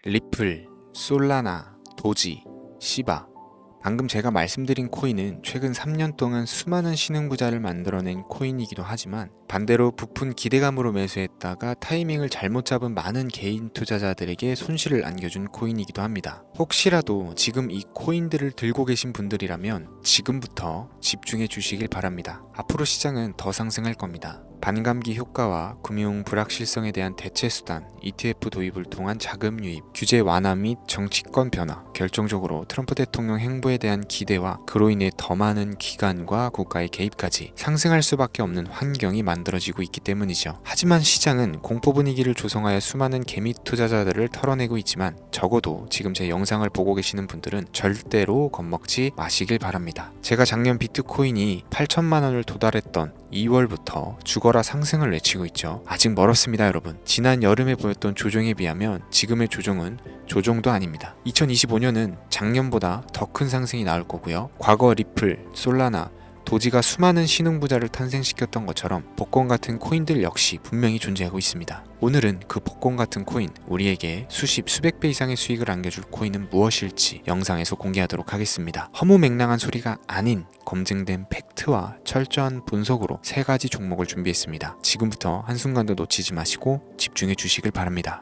리플, 솔라나, 도지, 시바. 방금 제가 말씀드린 코인은 최근 3년 동안 수많은 신흥부자를 만들어낸 코인이기도 하지만 반대로 부푼 기대감으로 매수했다가 타이밍을 잘못 잡은 많은 개인 투자자들에게 손실을 안겨준 코인이기도 합니다. 혹시라도 지금 이 코인들을 들고 계신 분들이라면 지금부터 집중해 주시길 바랍니다. 앞으로 시장은 더 상승할 겁니다. 반감기 효과와 금융 불확실성에 대한 대체 수단, ETF 도입을 통한 자금 유입, 규제 완화 및 정치권 변화, 결정적으로 트럼프 대통령 행보에 대한 기대와 그로 인해 더 많은 기관과 국가의 개입까지 상승할 수밖에 없는 환경이 만들어지고 있기 때문이죠. 하지만 시장은 공포 분위기를 조성하여 수많은 개미 투자자들을 털어내고 있지만 적어도 지금 제 영상을 보고 계시는 분들은 절대로 겁먹지 마시길 바랍니다. 제가 작년 비트코인이 8천만 원을 도달했던 2월부터 죽어라 상승을 외치고 있죠. 아직 멀었습니다, 여러분. 지난 여름에 보였던 조정에 비하면 지금의 조정은 조정도 아닙니다. 2025년은 작년보다 더 큰 상승이 나올 거고요. 과거 리플, 솔라나, 도지가 수많은 신흥부자를 탄생시켰던 것처럼 복권 같은 코인들 역시 분명히 존재하고 있습니다. 오늘은 그 복권 같은 코인, 우리에게 수십, 수백 배 이상의 수익을 안겨줄 코인은 무엇일지 영상에서 공개하도록 하겠습니다. 허무맹랑한 소리가 아닌 검증된 팩트와 철저한 분석으로 3가지 종목을 준비했습니다. 지금부터 한순간도 놓치지 마시고 집중해 주시길 바랍니다.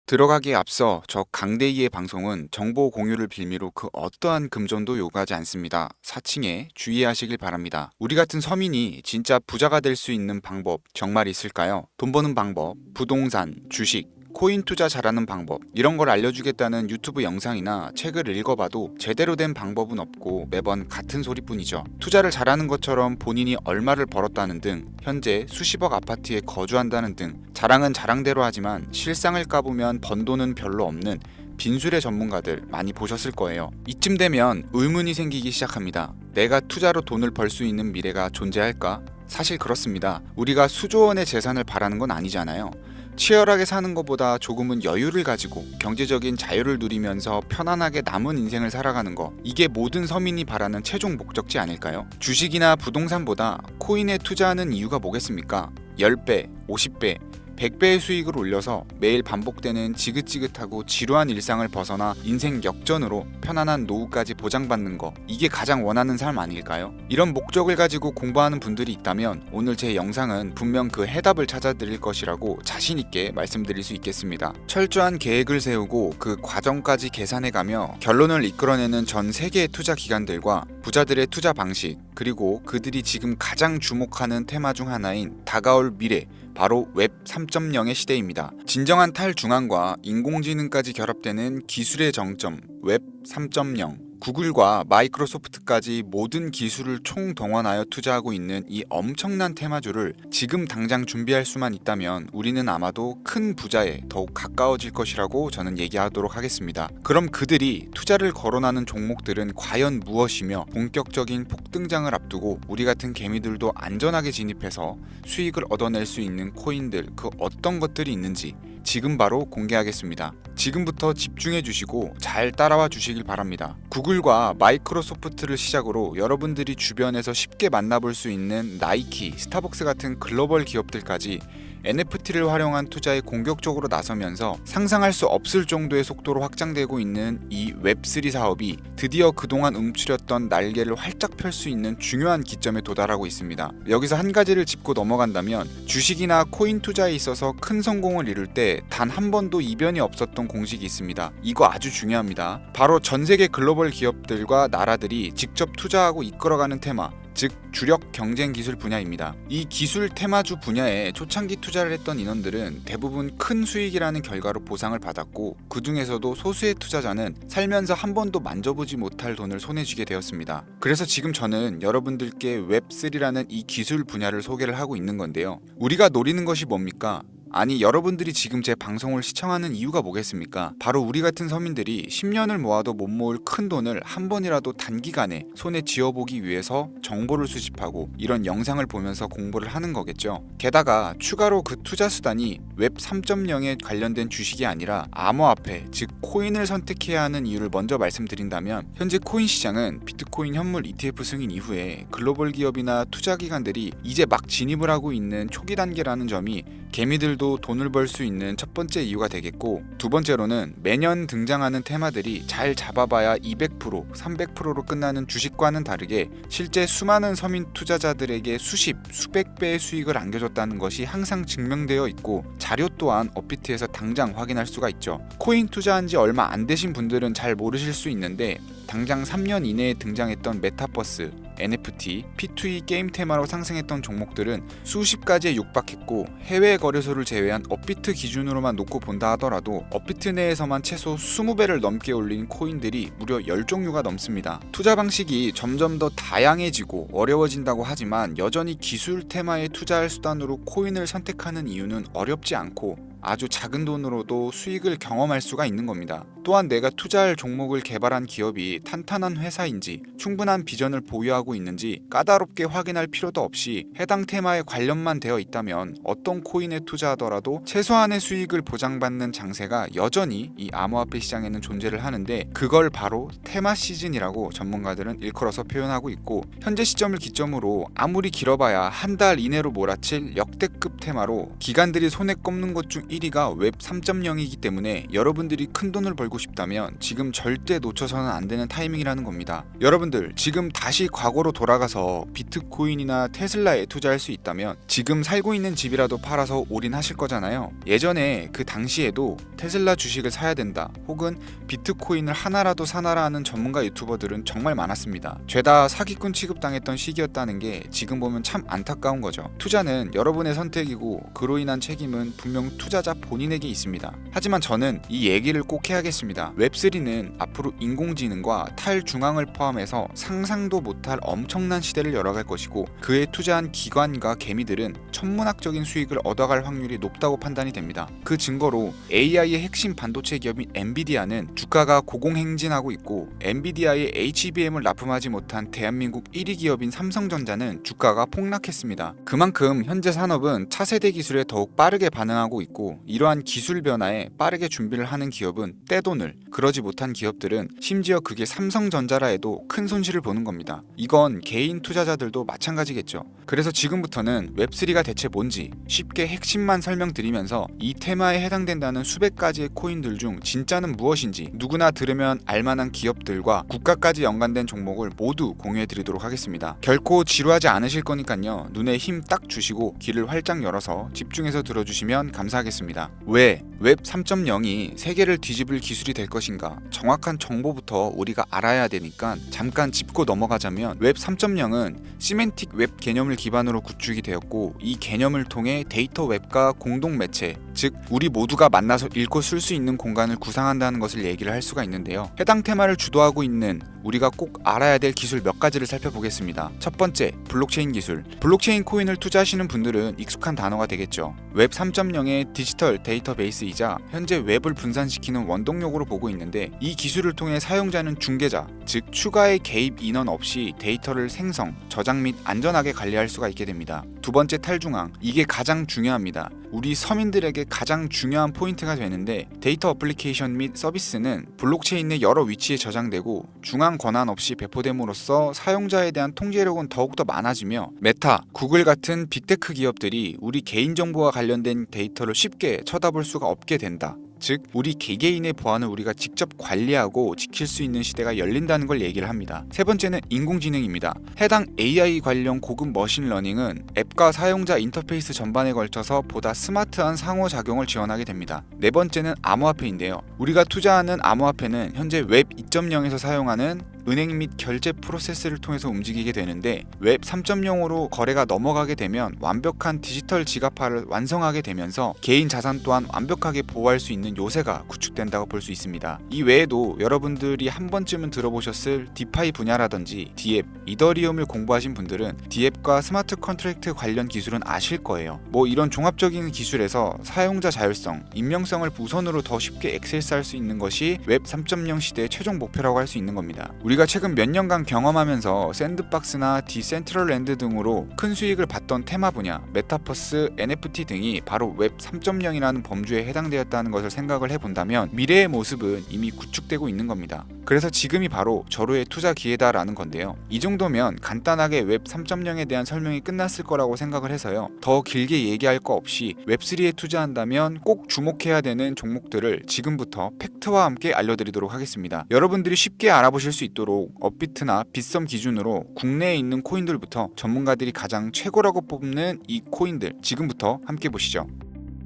들어가기에 앞서 저 강대희의 방송은 정보 공유를 빌미로 그 어떠한 금전도 요구하지 않습니다. 사칭에 주의하시길 바랍니다. 우리 같은 서민이 진짜 부자가 될 수 있는 방법 정말 있을까요? 돈 버는 방법, 부동산, 주식, 코인 투자 잘하는 방법 이런 걸 알려주겠다는 유튜브 영상이나 책을 읽어봐도 제대로 된 방법은 없고 매번 같은 소리뿐이죠. 투자를 잘하는 것처럼 본인이 얼마를 벌었다는 등 현재 수십억 아파트에 거주한다는 등 자랑은 자랑대로 하지만 실상을 까보면 번 돈은 별로 없는 빈술의 전문가들 많이 보셨을 거예요. 이쯤 되면 의문이 생기기 시작합니다. 내가 투자로 돈을 벌 수 있는 미래가 존재할까? 사실 그렇습니다. 우리가 수조 원의 재산을 바라는 건 아니잖아요. 치열하게 사는 것보다 조금은 여유를 가지고 경제적인 자유를 누리면서 편안하게 남은 인생을 살아가는 거, 이게 모든 서민이 바라는 최종 목적지 아닐까요? 주식이나 부동산보다 코인에 투자하는 이유가 뭐겠습니까? 10배, 50배, 100배의 수익을 올려서 매일 반복되는 지긋지긋하고 지루한 일상을 벗어나 인생 역전으로 편안한 노후까지 보장받는 거, 이게 가장 원하는 삶 아닐까요? 이런 목적을 가지고 공부하는 분들이 있다면 오늘 제 영상은 분명 그 해답을 찾아드릴 것이라고 자신있게 말씀드릴 수 있겠습니다. 철저한 계획을 세우고 그 과정까지 계산해가며 결론을 이끌어내는 전 세계의 투자 기관들과 부자들의 투자 방식, 그리고 그들이 지금 가장 주목하는 테마 중 하나인 다가올 미래, 바로 웹 3.0의 시대입니다. 진정한 탈중앙과 인공지능까지 결합되는 기술의 정점, 웹 3.0. 구글과 마이크로소프트까지 모든 기술을 총동원하여 투자하고 있는 이 엄청난 테마주를 지금 당장 준비할 수만 있다면 우리는 아마도 큰 부자에 더욱 가까워질 것이라고 저는 얘기하도록 하겠습니다. 그럼 그들이 투자를 거론하는 종목들은 과연 무엇이며 본격적인 폭등장을 앞두고 우리 같은 개미들도 안전하게 진입해서 수익을 얻어낼 수 있는 코인들, 그 어떤 것들이 있는지 지금 바로 공개하겠습니다. 지금부터 집중해 주시고 잘 따라와 주시길 바랍니다. 구글과 마이크로소프트를 시작으로 여러분들이 주변에서 쉽게 만나볼 수 있는 나이키, 스타벅스 같은 글로벌 기업들까지 NFT를 활용한 투자에 공격적으로 나서면서 상상할 수 없을 정도의 속도로 확장되고 있는 이 웹3 사업이 드디어 그동안 움츠렸던 날개를 활짝 펼 수 있는 중요한 기점에 도달하고 있습니다. 여기서 한 가지를 짚고 넘어간다면 주식이나 코인 투자에 있어서 큰 성공을 이룰 때 단 한 번도 이변이 없었던 공식이 있습니다. 이거 아주 중요합니다. 바로 전 세계 글로벌 기업들과 나라들이 직접 투자하고 이끌어가는 테마, 즉 주력 경쟁 기술 분야입니다. 이 기술 테마주 분야에 초창기 투자를 했던 인원들은 대부분 큰 수익이라는 결과로 보상을 받았고 그 중에서도 소수의 투자자는 살면서 한 번도 만져보지 못할 돈을 손에 쥐게 되었습니다. 그래서 지금 저는 여러분들께 웹3라는 이 기술 분야를 소개를 하고 있는 건데요. 우리가 노리는 것이 뭡니까? 아니, 여러분들이 지금 제 방송을 시청하는 이유가 뭐겠습니까? 바로 우리 같은 서민들이 10년을 모아도 못 모을 큰 돈을 한 번이라도 단기간에 손에 쥐어보기 위해서 정보를 수집하고 이런 영상을 보면서 공부를 하는 거겠죠. 게다가 추가로 그 투자 수단이 웹 3.0에 관련된 주식이 아니라 암호화폐, 즉 코인을 선택해야 하는 이유를 먼저 말씀드린다면 현재 코인 시장은 비트코인 현물 ETF 승인 이후에 글로벌 기업이나 투자기관들이 이제 막 진입을 하고 있는 초기 단계라는 점이 개미들도 누구도 돈을 벌 수 있는 첫 번째 이유가 되겠고, 두 번째로는 매년 등장하는 테마들이 잘 잡아봐야 200%, 300%로 끝나는 주식과는 다르게 실제 수많은 서민 투자자들에게 수십, 수백 배의 수익을 안겨줬다는 것이 항상 증명되어 있고, 자료 또한 업비트에서 당장 확인할 수가 있죠. 코인 투자한 지 얼마 안 되신 분들은 잘 모르실 수 있는데, 당장 3년 이내에 등장했던 메타버스, NFT, P2E 게임 테마로 상승했던 종목들은 수십 가지에 육박했고, 해외 거래소를 제외한 업비트 기준으로만 놓고 본다 하더라도 업비트 내에서만 최소 20배를 넘게 올린 코인들이 무려 10종류가 넘습니다. 투자 방식이 점점 더 다양해지고 어려워진다고 하지만 여전히 기술 테마에 투자할 수단으로 코인을 선택하는 이유는 어렵지 않고 아주 작은 돈으로도 수익을 경험할 수가 있는 겁니다. 또한 내가 투자할 종목을 개발한 기업이 탄탄한 회사인지, 충분한 비전을 보유하고 있는지 까다롭게 확인할 필요도 없이 해당 테마에 관련만 되어 있다면 어떤 코인에 투자하더라도 최소한의 수익을 보장받는 장세가 여전히 이 암호화폐 시장에는 존재를 하는데, 그걸 바로 테마 시즌이라고 전문가들은 일컬어서 표현하고 있고, 현재 시점을 기점으로 아무리 길어봐야 한 달 이내로 몰아칠 역대급 테마로 기관들이 손에 꼽는 것 중 1위가 웹 3.0이기 때문에 여러분들이 큰 돈을 벌고 싶다면 지금 절대 놓쳐서는 안 되는 타이밍이라는 겁니다. 여러분들 지금 다시 과거로 돌아가서 비트코인이나 테슬라에 투자할 수 있다면 지금 살고 있는 집이라도 팔아서 올인하실 거잖아요. 예전에 그 당시에도 테슬라 주식을 사야 된다, 혹은 비트코인을 하나라도 사놔라 하는 전문가 유튜버들은 정말 많았습니다. 죄다 사기꾼 취급당했던 시기였다는 게 지금 보면 참 안타까운 거죠. 투자는 여러분의 선택이고 그로 인한 책임은 분명 투자자 본인에게 있습니다. 하지만 저는 이 얘기를 꼭 해야겠습니다. 웹3는 앞으로 인공지능과 탈중앙을 포함해서 상상도 못할 엄청난 시대를 열어갈 것이고, 그에 투자한 기관과 개미들은 천문학적인 수익을 얻어갈 확률이 높다고 판단이 됩니다. 그 증거로 AI의 핵심 반도체 기업인 엔비디아는 주가가 고공행진하고 있고, 엔비디아의 HBM을 납품하지 못한 대한민국 1위 기업인 삼성전자는 주가가 폭락했습니다. 그만큼 현재 산업은 차세대 기술에 더욱 빠르게 반응하고 있고, 이러한 기술 변화에 빠르게 준비를 하는 기업은 떼돈을, 그러지 못한 기업들은 심지어 그게 삼성전자라 해도 큰 손실을 보는 겁니다. 이건 개인 투자자들도 마찬가지겠죠. 그래서 지금부터는 웹3가 대체 뭔지 쉽게 핵심만 설명드리면서 이 테마에 해당된다는 수백 가지의 코인들 중 진짜는 무엇인지 누구나 들으면 알만한 기업들과 국가까지 연관된 종목을 모두 공유해드리도록 하겠습니다. 결코 지루하지 않으실 거니까요, 눈에 힘 딱 주시고 귀를 활짝 열어서 집중해서 들어주시면 감사하겠습니다. 왜 웹 3.0이 세계를 뒤집을 기술이 될 것인가, 정확한 정보부터 우리가 알아야 되니까 잠깐 짚고 넘어가자면, 웹 3.0은 시멘틱 웹 개념을 기반으로 구축이 되었고, 이 개념을 통해 데이터 웹과 공동 매체, 즉 우리 모두가 만나서 읽고 쓸 수 있는 공간을 구상한다는 것을 얘기를 할 수가 있는데요. 해당 테마를 주도하고 있는 우리가 꼭 알아야 될 기술 몇 가지를 살펴보겠습니다. 첫 번째, 블록체인 기술. 블록체인 코인을 투자하시는 분들은 익숙한 단어가 되겠죠. 웹 3.0의 디지털 데이터베이스이자 현재 웹을 분산시키는 원동력으로 보고 있는데, 이 기술을 통해 사용자는 중개자, 즉 추가의 개입 인원 없이 데이터를 생성, 저장 및 안전하게 관리할 수가 있게 됩니다. 두 번째, 탈중앙. 이게 가장 중요합니다. 우리 서민들에게 가장 중요한 포인트가 되는데, 데이터 어플리케이션 및 서비스는 블록체인 내 여러 위치에 저장되고 중앙 권한 없이 배포됨으로써 사용자에 대한 통제력은 더욱더 많아지며, 메타, 구글 같은 빅테크 기업들이 우리 개인정보와 관련된 데이터를 쉽게 쳐다볼 수가 없게 된다. 즉 우리 개개인의 보안을 우리가 직접 관리하고 지킬 수 있는 시대가 열린다는 걸 얘기를 합니다. 세 번째는 인공지능입니다. 해당 AI 관련 고급 머신러닝은 앱과 사용자 인터페이스 전반에 걸쳐서 보다 스마트한 상호작용을 지원하게 됩니다. 네 번째는 암호화폐인데요. 우리가 투자하는 암호화폐는 현재 웹 2.0에서 사용하는 은행 및 결제 프로세스를 통해서 움직이게 되는데, 웹 3.0으로 거래가 넘어가게 되면 완벽한 디지털 지갑화를 완성하게 되면서 개인 자산 또한 완벽하게 보호할 수 있는 요새가 구축된다고 볼 수 있습니다. 이 외에도 여러분들이 한 번쯤은 들어보셨을 디파이 분야라든지 디앱, 이더리움을 공부하신 분들은 디앱과 스마트 컨트랙트 관련 기술은 아실 거예요. 이런 종합적인 기술에서 사용자 자율성, 익명성을 우선으로 더 쉽게 액세스할 수 있는 것이 웹 3.0 시대의 최종 목표라고 할 수 있는 겁니다. 우리가 최근 몇 년간 경험하면서 샌드박스나 디센트럴랜드 등으로 큰 수익을 봤던 테마 분야, 메타버스, NFT 등이 바로 웹 3.0이라는 범주에 해당되었다는 것을 생각을 해본다면 미래의 모습은 이미 구축되고 있는 겁니다. 그래서 지금이 바로 절호의 투자 기회다라는 건데요. 이 정도면 간단하게 웹 3.0에 대한 설명이 끝났을 거라고 생각을 해서요. 더 길게 얘기할 거 없이 웹3에 투자한다면 꼭 주목해야 되는 종목들을 지금부터 팩트와 함께 알려드리도록 하겠습니다. 여러분들이 쉽게 알아보실 수 있도록 업비트나 빗썸 기준으로 국내에 있는 코인들부터 전문가들이 가장 최고라고 뽑는 이 코인들 지금부터 함께 보시죠.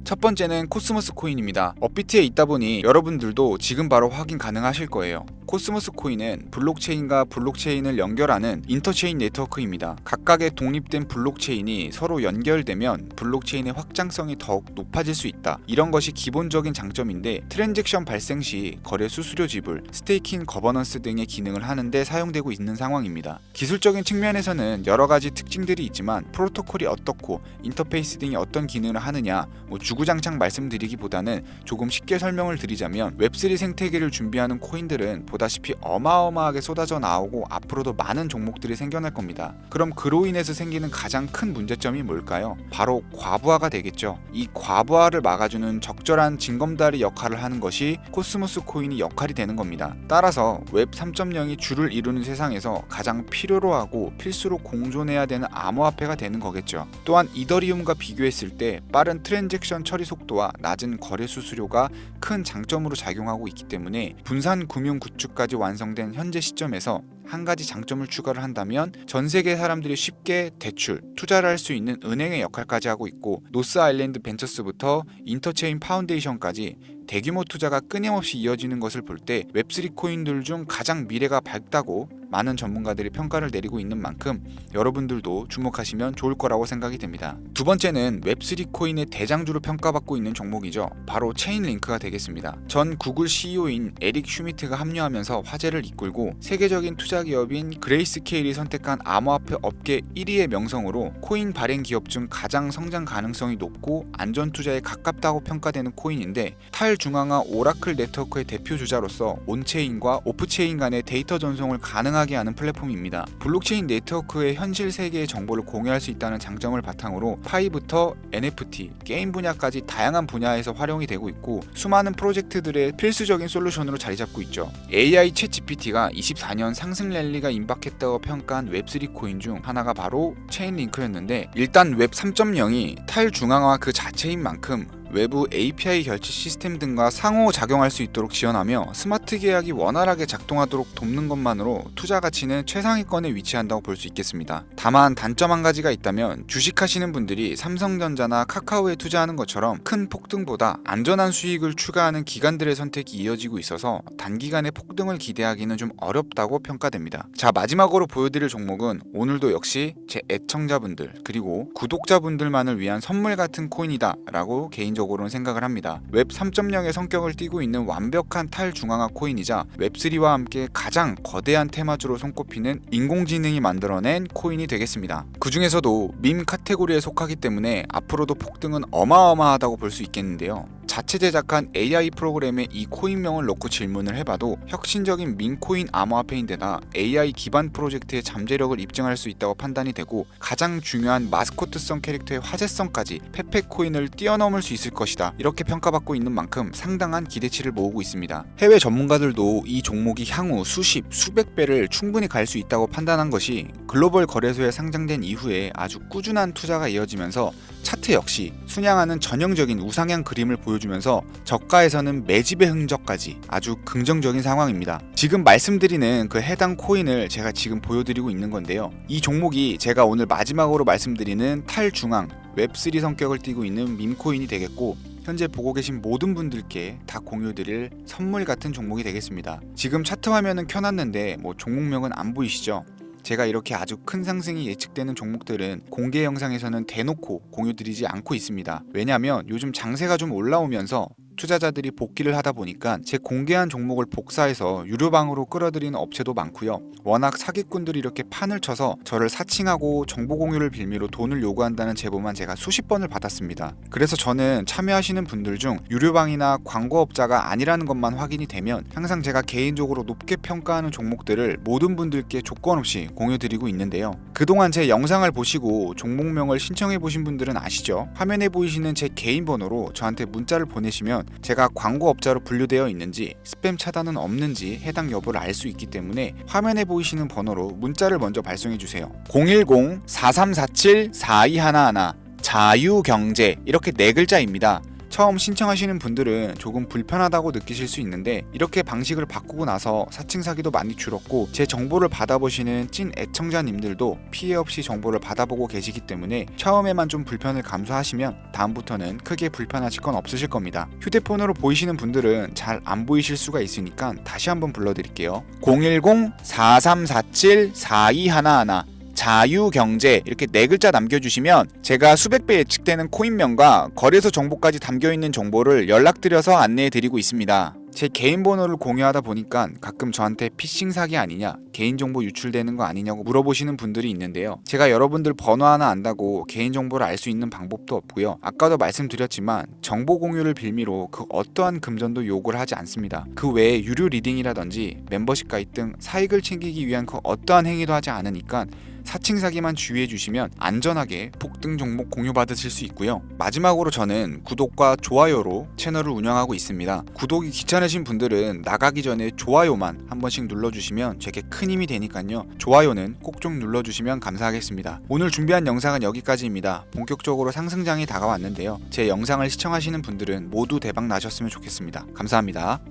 첫 번째는 코스모스 코인입니다. 업비트에 있다 보니 여러분들도 지금 바로 확인 가능하실 거예요. 코스모스 코인은 블록체인과 블록체인을 연결하는 인터체인 네트워크입니다. 각각의 독립된 블록체인이 서로 연결되면 블록체인의 확장성이 더욱 높아질 수 있다. 이런 것이 기본적인 장점인데 트랜잭션 발생 시 거래 수수료 지불, 스테이킹 거버넌스 등의 기능을 하는데 사용되고 있는 상황입니다. 기술적인 측면에서는 여러 가지 특징들이 있지만 프로토콜이 어떻고 인터페이스 등이 어떤 기능을 하느냐 주구장창 말씀드리기보다는 조금 쉽게 설명을 드리자면 웹3 생태계를 준비하는 코인들은 보다시피 어마어마하게 쏟아져 나오고 앞으로도 많은 종목들이 생겨날 겁니다. 그럼 그로 인해서 생기는 가장 큰 문제점이 뭘까요? 바로 과부하가 되겠죠. 이 과부하를 막아주는 적절한 징검다리 역할을 하는 것이 코스모스 코인이 역할이 되는 겁니다. 따라서 웹 3.0이 주를 이루는 세상에서 가장 필요로 하고 필수로 공존해야 되는 암호화폐가 되는 거겠죠. 또한 이더리움과 비교했을 때 빠른 트랜잭션 처리 속도와 낮은 거래 수수료가 큰 장점으로 작용하고 있기 때문에 분산 금융 구축까지 완성된 현재 시점에서 한 가지 장점을 추가를 한다면 전 세계 사람들이 쉽게 대출, 투자를 할 수 있는 은행의 역할까지 하고 있고 노스 아일랜드 벤처스부터 인터체인 파운데이션까지 대규모 투자가 끊임없이 이어지는 것을 볼 때 웹3 코인들 중 가장 미래가 밝다고 많은 전문가들이 평가를 내리고 있는 만큼 여러분들도 주목하시면 좋을 거라고 생각이 됩니다. 두 번째는 웹3 코인의 대장주로 평가받고 있는 종목이죠. 바로 체인링크가 되겠습니다. 전 구글 CEO인 에릭 슈미트가 합류하면서 화제를 이끌고 세계적인 투자 기업인 그레이스케일이 선택한 암호화폐 업계 1위의 명성으로 코인 발행 기업 중 가장 성장 가능성이 높고 안전 투자에 가깝다고 평가되는 코인인데 탈중앙화 오라클 네트워크의 대표 주자로서 온체인과 오프체인 간의 데이터 전송을 가능하게 하는 플랫폼입니다. 블록체인 네트워크의 현실 세계의 정보를 공유할 수 있다는 장점을 바탕으로 파이부터 NFT, 게임 분야까지 다양한 분야에서 활용이 되고 있고 수많은 프로젝트들의 필수적인 솔루션으로 자리 잡고 있죠. AI 챗 GPT가 24년 상승 랠리가 임박했다고 평가한 웹3 코인 중 하나가 바로 체인링크였는데 일단 웹 3.0이 탈중앙화 그 자체인 만큼 외부 API 결제 시스템 등과 상호작용할 수 있도록 지원하며 스마트 계약이 원활하게 작동하도록 돕는 것만으로 투자 가치는 최상위권에 위치한다고 볼 수 있겠습니다. 다만 단점 한 가지가 있다면 주식하시는 분들이 삼성전자나 카카오에 투자하는 것처럼 큰 폭등보다 안전한 수익을 추가하는 기관들의 선택이 이어지고 있어서 단기간에 폭등을 기대하기는 좀 어렵다고 평가됩니다. 자, 마지막으로 보여드릴 종목은 오늘도 역시 제 애청자분들 그리고 구독자분들만을 위한 선물 같은 코인이다 라고 개인적으로는 생각을 합니다. 웹 3.0의 성격을 띠고 있는 완벽한 탈중앙화 코인이자 웹3와 함께 가장 거대한 테마주로 손꼽히는 인공지능이 만들어낸 코인이 되겠습니다. 그 중에서도 밈 카테고리에 속하기 때문에 앞으로도 폭등은 어마어마하다고 볼 수 있겠는데요. 자체 제작한 AI 프로그램에 이 코인명을 넣고 질문을 해봐도 혁신적인 민코인 암호화폐인데다 AI 기반 프로젝트의 잠재력을 입증할 수 있다고 판단이 되고 가장 중요한 마스코트성 캐릭터의 화제성까지 페페코인을 뛰어넘을 수 있을 것이다. 이렇게 평가받고 있는 만큼 상당한 기대치를 모으고 있습니다. 해외 전문가들도 이 종목이 향후 수십, 수백 배를 충분히 갈 수 있다고 판단한 것이 글로벌 거래소에 상장된 이후에 아주 꾸준한 투자가 이어지면서 차트 역시 순양하는 전형적인 우상향 그림을 보여주면서 저가에서는 매집의 흔적까지 아주 긍정적인 상황입니다. 지금 말씀드리는 그 해당 코인을 제가 지금 보여드리고 있는 건데요. 이 종목이 제가 오늘 마지막으로 말씀드리는 탈중앙 웹3 성격을 띠고 있는 밈코인이 되겠고 현재 보고 계신 모든 분들께 다 공유드릴 선물 같은 종목이 되겠습니다. 지금 차트 화면은 켜놨는데 종목명은 안 보이시죠? 제가 이렇게 아주 큰 상승이 예측되는 종목들은 공개 영상에서는 대놓고 공유드리지 않고 있습니다. 왜냐하면 요즘 장세가 좀 올라오면서 투자자들이 복귀를 하다 보니까 제 공개한 종목을 복사해서 유료방으로 끌어들이는 업체도 많고요. 워낙 사기꾼들이 이렇게 판을 쳐서 저를 사칭하고 정보 공유를 빌미로 돈을 요구한다는 제보만 제가 수십 번을 받았습니다. 그래서 저는 참여하시는 분들 중 유료방이나 광고업자가 아니라는 것만 확인이 되면 항상 제가 개인적으로 높게 평가하는 종목들을 모든 분들께 조건 없이 공유드리고 있는데요. 그동안 제 영상을 보시고 종목명을 신청해 보신 분들은 아시죠? 화면에 보이시는 제 개인 번호로 저한테 문자를 보내시면 제가 광고업자로 분류되어 있는지 스팸 차단은 없는지 해당 여부를 알 수 있기 때문에 화면에 보이시는 번호로 문자를 먼저 발송해 주세요. 010-4347-4211 자유경제 이렇게 4글자입니다. 처음 신청하시는 분들은 조금 불편하다고 느끼실 수 있는데 이렇게 방식을 바꾸고 나서 사칭 사기도 많이 줄었고 제 정보를 받아보시는 찐 애청자님들도 피해 없이 정보를 받아보고 계시기 때문에 처음에만 좀 불편을 감수하시면 다음부터는 크게 불편하실 건 없으실 겁니다. 휴대폰으로 보이시는 분들은 잘 안 보이실 수가 있으니까 다시 한번 불러드릴게요. 010-4347-4211 자유경제 이렇게 4글자 남겨주시면 제가 수백 배 예측되는 코인명과 거래소 정보까지 담겨있는 정보를 연락드려서 안내해드리고 있습니다. 제 개인 번호를 공유하다 보니까 가끔 저한테 피싱 사기 아니냐, 개인정보 유출되는 거 아니냐고 물어보시는 분들이 있는데요. 제가 여러분들 번호 하나 안다고 개인정보를 알 수 있는 방법도 없고요. 아까도 말씀드렸지만 정보 공유를 빌미로 그 어떠한 금전도 요구를 하지 않습니다. 그 외에 유료 리딩이라든지 멤버십 가입 등 사익을 챙기기 위한 그 어떠한 행위도 하지 않으니까 사칭 사기만 주의해 주시면 안전하게 폭등 종목 공유받으실 수 있고요. 마지막으로 저는 구독과 좋아요로 채널을 운영하고 있습니다. 구독이 귀찮으신 분들은 나가기 전에 좋아요만 한 번씩 눌러주시면 제게 큰 힘이 되니까요. 좋아요는 꼭 좀 눌러주시면 감사하겠습니다. 오늘 준비한 영상은 여기까지입니다. 본격적으로 상승장이 다가왔는데요. 제 영상을 시청하시는 분들은 모두 대박 나셨으면 좋겠습니다. 감사합니다.